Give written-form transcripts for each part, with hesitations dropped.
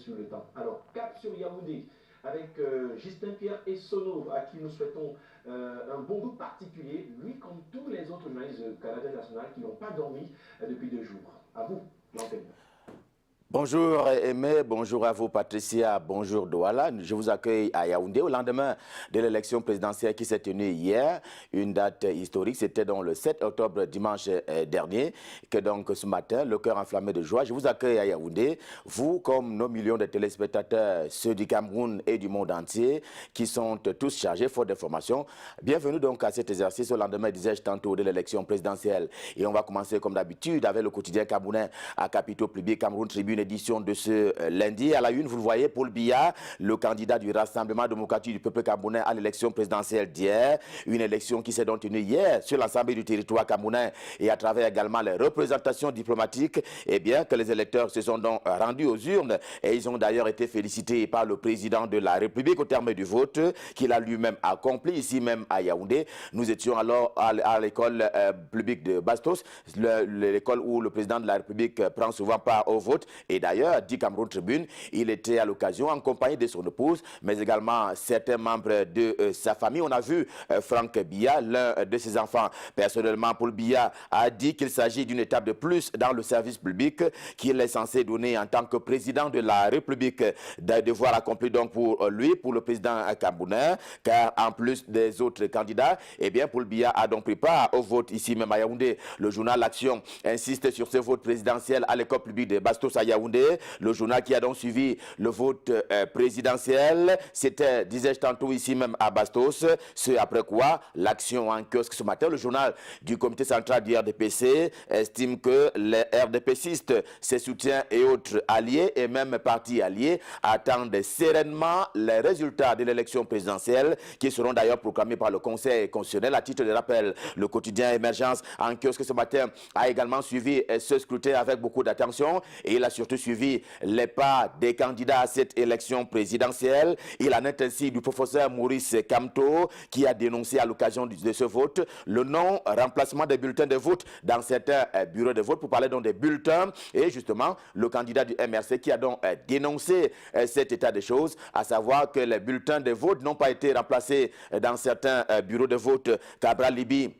sur le temps. Alors, cap sur Yaoundé, avec Justin Pierre et Sono, à qui nous souhaitons un bon goût particulier, lui comme tous les autres journalistes canadiens nationaux qui n'ont pas dormi depuis 2 jours. À vous, l'antenne. Bonjour Aimé, bonjour à vous Patricia, bonjour Douala. Je vous accueille à Yaoundé au lendemain de l'élection présidentielle qui s'est tenue hier. Une date historique, c'était donc le 7 octobre dimanche dernier, que donc ce matin, le cœur enflammé de joie. Je vous accueille à Yaoundé, vous comme nos millions de téléspectateurs, ceux du Cameroun et du monde entier, qui sont tous chargés, faute d'informations. Bienvenue donc à cet exercice au lendemain, disais-je tantôt, de l'élection présidentielle. Et on va commencer comme d'habitude avec le quotidien camerounais à Capitaux Public, Cameroun Tribune, édition de ce lundi. À la une, vous le voyez, Paul Biya, le candidat du Rassemblement démocratique du peuple camerounais à l'élection présidentielle d'hier. Une élection qui s'est donc tenue hier sur l'ensemble du territoire camerounais et à travers également les représentations diplomatiques. Et bien que les électeurs se sont donc rendus aux urnes et ils ont d'ailleurs été félicités par le président de la République au terme du vote qu'il a lui-même accompli ici même à Yaoundé. Nous étions alors à l'école publique de Bastos, l'école où le président de la République prend souvent part au vote. Et d'ailleurs, dit Cameroun Tribune, il était à l'occasion en compagnie de son épouse, mais également certains membres de sa famille. On a vu Franck Biya, l'un de ses enfants. Personnellement, Paul Biya a dit qu'il s'agit d'une étape de plus dans le service public qu'il est censé donner en tant que président de la République. Des devoirs accomplis donc pour lui, pour le président camerounais, car en plus des autres candidats, eh bien, Paul Biya a donc pris part au vote ici même à Yaoundé. Le journal L'Action insiste sur ce vote présidentiel à l'école publique de Bastos à Yaoundé. Le journal qui a donc suivi le vote présidentiel, c'était, disais-je tantôt, ici même à Bastos, ce après quoi l'Action en kiosque ce matin. Le journal du comité central du RDPC estime que les RDPcistes, ses soutiens et autres alliés et même partis alliés attendent sereinement les résultats de l'élection présidentielle qui seront d'ailleurs proclamés par le Conseil constitutionnel. À titre de rappel, le quotidien Émergence en kiosque ce matin a également suivi ce scrutin avec beaucoup d'attention et il a surtout suivi les pas des candidats à cette élection présidentielle. Il en est ainsi du professeur Maurice Kamto qui a dénoncé à l'occasion de ce vote le non-remplacement des bulletins de vote dans certains bureaux de vote pour parler donc des bulletins et justement le candidat du MRC qui a donc dénoncé cet état de choses, à savoir que les bulletins de vote n'ont pas été remplacés dans certains bureaux de vote. Cabral Libi,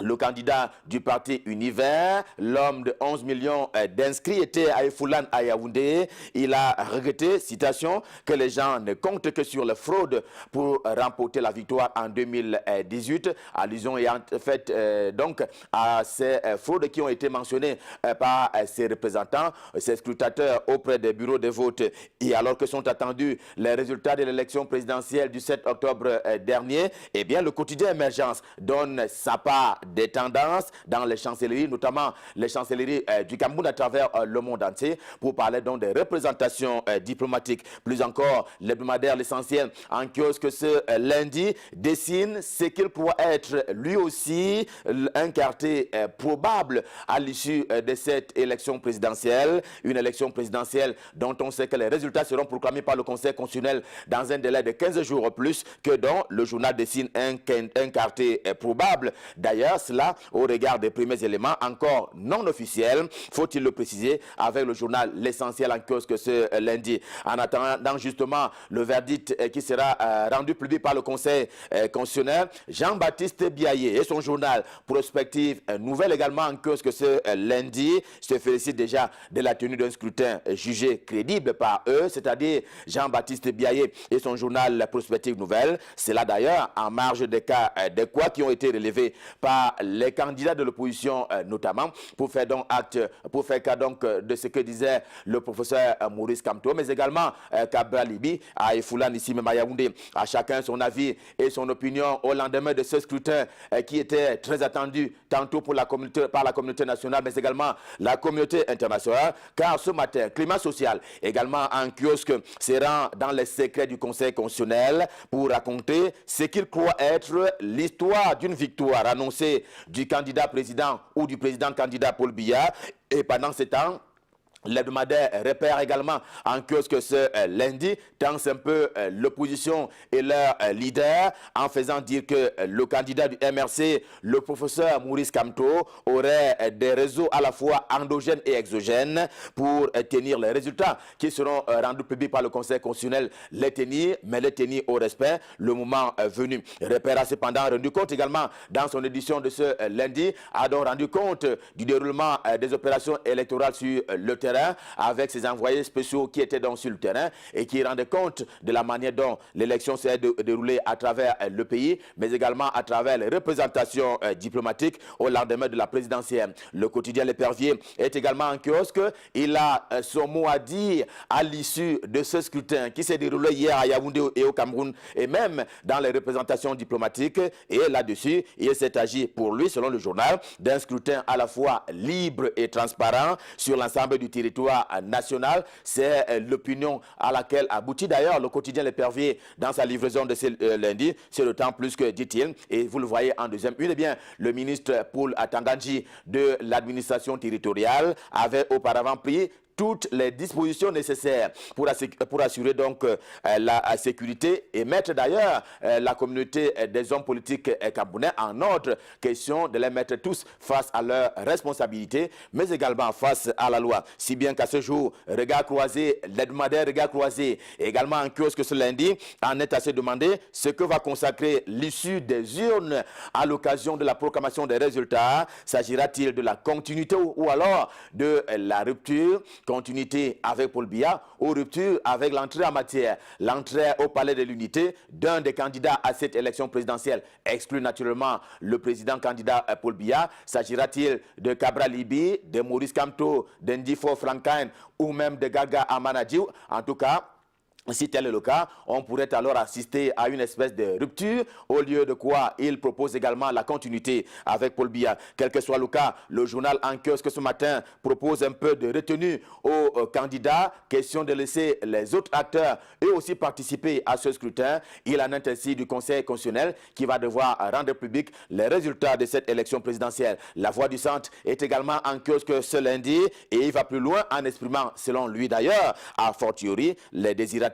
le candidat du parti Univers, l'homme de 11 millions d'inscrits, était à Efoulan à Yaoundé. Il a regretté, citation, que les gens ne comptent que sur la fraude pour remporter la victoire en 2018. Allusion ayant fait donc à ces fraudes qui ont été mentionnées par ses représentants, ses scrutateurs auprès des bureaux de vote. Et alors que sont attendus les résultats de l'élection présidentielle du 7 octobre dernier, eh bien le quotidien Émergence donne sa part des tendances dans les chancelleries, notamment les chancelleries du Cameroun à travers le monde entier, pour parler donc des représentations diplomatiques. Plus encore, l'hebdomadaire L'Essentiel en kiosque ce lundi dessine ce qu'il pourrait être lui aussi un quartier probable à l'issue de cette élection présidentielle. Une élection présidentielle dont on sait que les résultats seront proclamés par le Conseil constitutionnel dans un délai de 15 jours au plus, que dont le journal dessine un quartier probable. D'ailleurs, cela au regard des premiers éléments encore non officiels, faut-il le préciser, avec le journal L'Essentiel en kiosque ce lundi. En attendant justement le verdict qui sera rendu public par le Conseil constitutionnel, Jean-Baptiste Biaye et son journal Prospective Nouvelle également en kiosque ce lundi se félicitent déjà de la tenue d'un scrutin jugé crédible par eux, c'est-à-dire Jean-Baptiste Biaye et son journal Prospective Nouvelle. C'est là d'ailleurs en marge des cas de quoi qui ont été relevés par les candidats de l'opposition notamment, pour faire donc acte, pour faire cas donc de ce que disait le professeur Maurice Kamto, mais également Cabral Libi à Efoulan ici même à Yaoundé. À chacun son avis et son opinion au lendemain de ce scrutin qui était très attendu tantôt pour la communauté, par la communauté nationale, mais également la communauté internationale, car ce matin, climat social également en kiosque se rend dans les secrets du Conseil constitutionnel pour raconter ce qu'il croit être l'histoire d'une victoire annoncée du candidat président ou du président candidat Paul Biya. Et pendant ce temps, L'hebdomadaire repère également en kiosque ce lundi, tense un peu l'opposition et leur leader en faisant dire que le candidat du MRC, le professeur Maurice Kamto, aurait des réseaux à la fois endogènes et exogènes pour tenir les résultats qui seront rendus publics par le Conseil constitutionnel, les tenir, mais les tenir au respect le moment venu. Repère a cependant rendu compte également dans son édition de ce lundi, a donc rendu compte du déroulement des opérations électorales sur le terrain, avec ses envoyés spéciaux qui étaient donc sur le terrain et qui rendaient compte de la manière dont l'élection s'est déroulée à travers le pays, mais également à travers les représentations diplomatiques au lendemain de la présidentielle. Le quotidien L'Épervier est également en kiosque. Il a son mot à dire à l'issue de ce scrutin qui s'est déroulé hier à Yaoundé et au Cameroun et même dans les représentations diplomatiques. Et là-dessus, il s'est agi pour lui, selon le journal, d'un scrutin à la fois libre et transparent sur l'ensemble du territoire national. C'est l'opinion à laquelle aboutit d'ailleurs le quotidien L'Épervier dans sa livraison de ce lundi. C'est d'autant plus que, dit-il, et vous le voyez en deuxième une, eh bien, le ministre Paul Atanganji de l'administration territoriale avait auparavant pris toutes les dispositions nécessaires pour assurer donc la sécurité et mettre d'ailleurs la communauté des hommes politiques camerounais en ordre, question de les mettre tous face à leurs responsabilités, mais également face à la loi. Si bien qu'à ce jour, regard croisé, l'hebdomadaire regard croisé, également en kiosque ce lundi, en est assez demandé ce que va consacrer l'issue des urnes à l'occasion de la proclamation des résultats. S'agira-t-il de la continuité ou alors de la rupture? Continuité avec Paul Biya ou rupture avec l'entrée en matière. L'entrée au palais de l'unité d'un des candidats à cette élection présidentielle exclut naturellement le président candidat Paul Biya. S'agira-t-il de Cabra Libi, de Maurice Kamto, d'Ndifo Frankenheim ou même de Gaga Amanadiou? En tout cas, si tel est le cas, on pourrait alors assister à une espèce de rupture, au lieu de quoi il propose également la continuité avec Paul Biya. Quel que soit le cas, le journal en kiosque ce matin propose un peu de retenue aux candidats, question de laisser les autres acteurs eux aussi participer à ce scrutin. Il en est ainsi du Conseil constitutionnel qui va devoir rendre public les résultats de cette élection présidentielle. La Voix du Centre est également en kiosque ce lundi et il va plus loin en exprimant, selon lui d'ailleurs, a fortiori, les désirata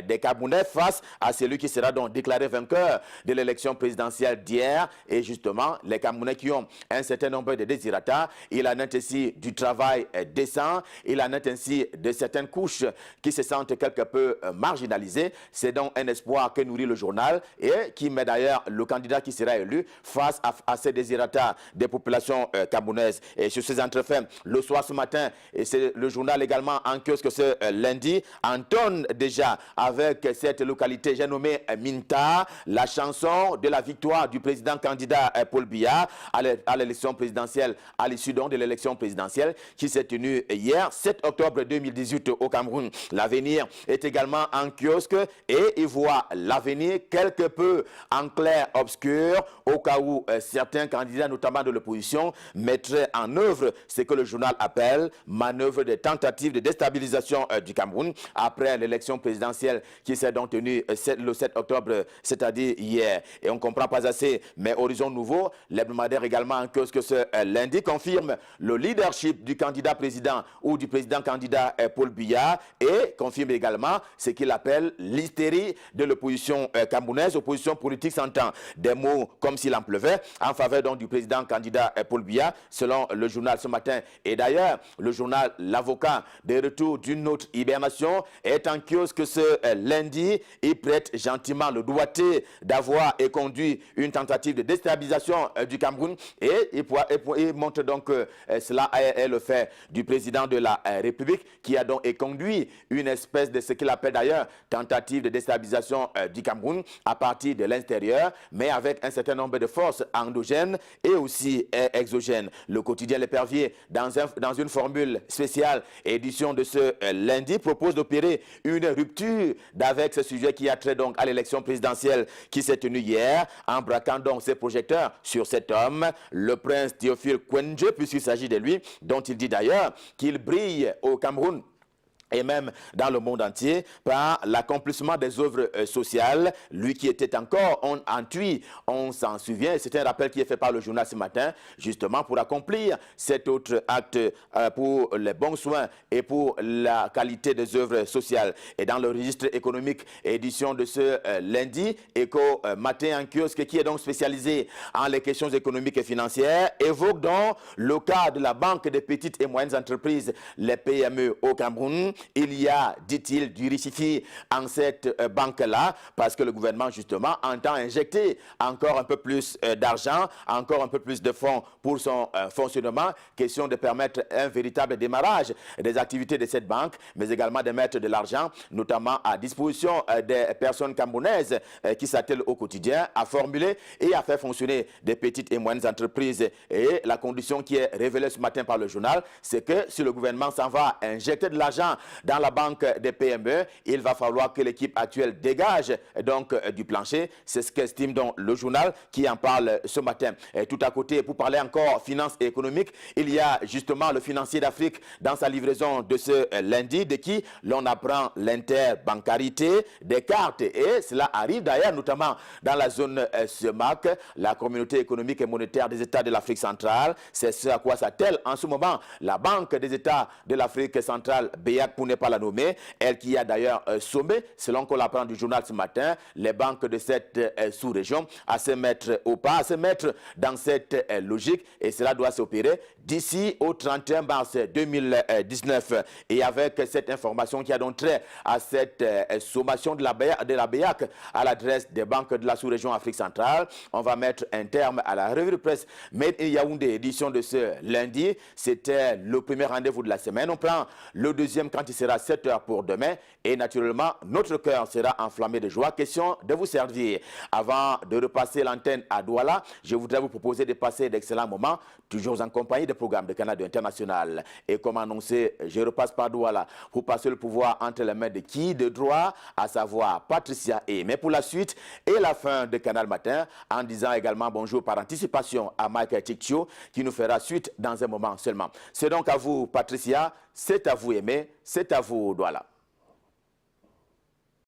des Camerounais face à celui qui sera donc déclaré vainqueur de l'élection présidentielle d'hier. Et justement, les Camerounais qui ont un certain nombre de désirata, il en est ainsi du travail décent, il en est ainsi de certaines couches qui se sentent quelque peu marginalisées. C'est donc un espoir que nourrit le journal et qui met d'ailleurs le candidat qui sera élu face à ces désirata des populations camerounaises. Et sur ces entrefaits, le soir ce matin, et c'est le journal également en kiosque ce lundi, entonne déjà avec cette localité, j'ai nommé Minta, la chanson de la victoire du président candidat Paul Biya à l'élection présidentielle, à l'issue donc de l'élection présidentielle qui s'est tenue hier, 7 octobre 2018 au Cameroun. L'avenir est également en kiosque et il voit l'avenir quelque peu en clair-obscur au cas où certains candidats, notamment de l'opposition, mettraient en œuvre ce que le journal appelle manœuvre de tentative de déstabilisation du Cameroun après l'élection présidentielle qui s'est donc tenue le 7 octobre, c'est-à-dire hier. Et on ne comprend pas assez, mais Horizon Nouveau, l'hebdomadaire également en kiosque ce lundi, confirme le leadership du candidat président ou du président candidat Paul Biya et confirme également ce qu'il appelle l'hystérie de l'opposition camerounaise, opposition politique s'entend. Des mots comme s'il en pleuvait en faveur donc du président candidat Paul Biya, selon le journal ce matin. Et d'ailleurs, le journal L'Avocat, de retour d'une autre hibernation, est en kiosque ce lundi, il prête gentiment le doigté d'avoir conduit une tentative de déstabilisation du Cameroun et il montre donc que cela est le fait du président de la République qui a donc conduit une espèce de ce qu'il appelle d'ailleurs tentative de déstabilisation du Cameroun à partir de l'extérieur, mais avec un certain nombre de forces endogènes et aussi exogènes. Le quotidien L'Épervier, dans une formule spéciale édition de ce lundi, propose d'opérer une rupture avec ce sujet qui a trait donc à l'élection présidentielle qui s'est tenue hier, en braquant donc ses projecteurs sur cet homme, le prince Théophile Kouendje, puisqu'il s'agit de lui, dont il dit d'ailleurs qu'il brille au Cameroun et même dans le monde entier, par l'accomplissement des œuvres sociales. Lui qui était encore en TUI, on s'en souvient, c'est un rappel qui est fait par le journal ce matin, justement pour accomplir cet autre acte pour les bons soins et pour la qualité des œuvres sociales. Et dans le registre économique, édition de ce lundi, Éco Matin en kiosque, qui est donc spécialisé en les questions économiques et financières, évoque donc le cas de la Banque des petites et moyennes entreprises, les PME au Cameroun. Il y a, dit-il, du richifi en cette banque-là, parce que le gouvernement, justement, entend injecter encore un peu plus d'argent, encore un peu plus de fonds pour son fonctionnement. Question de permettre un véritable démarrage des activités de cette banque, mais également de mettre de l'argent, notamment à disposition des personnes camerounaises qui s'attellent au quotidien à formuler et à faire fonctionner des petites et moyennes entreprises. Et la condition qui est révélée ce matin par le journal, c'est que si le gouvernement s'en va injecter de l'argent dans la banque des PME, il va falloir que l'équipe actuelle dégage donc du plancher. C'est ce qu'estime donc le journal qui en parle ce matin. Et tout à côté, pour parler encore finance et économique, il y a justement le financier d'Afrique dans sa livraison de ce lundi, de qui l'on apprend l'interbancarité des cartes. Et cela arrive d'ailleurs notamment dans la zone CEMAC, la communauté économique et monétaire des États de l'Afrique centrale. C'est ce à quoi s'attelle en ce moment la Banque des États de l'Afrique centrale, BEAC pour ne pas la nommer, elle qui a d'ailleurs sommé, selon qu'on l'apprend du journal ce matin, les banques de cette sous-région à se mettre au pas, à se mettre dans cette logique, et cela doit s'opérer d'ici au 31 mars 2019. Et avec cette information qui a donc trait à cette sommation de la BEAC à l'adresse des banques de la sous-région Afrique centrale, on va mettre un terme à la revue de presse Made in Yaoundé, édition de ce lundi. C'était le premier rendez-vous de la semaine. On prend le deuxième quand il sera 7 h pour demain. Et naturellement, notre cœur sera enflammé de joie. Question de vous servir. Avant de repasser l'antenne à Douala, je voudrais vous proposer de passer d'excellents moments, toujours en compagnie des programmes de Canal International. Et comme annoncé, je repasse par Douala pour passer le pouvoir entre les mains de qui de droit, à savoir Patricia et. Mais pour la suite et la fin de Canal Matin, en disant également bonjour par anticipation à Michael Tikcho, qui nous fera suite dans un moment seulement. C'est donc à vous, Patricia, c'est à vous, Aimé, c'est à vous, Douala.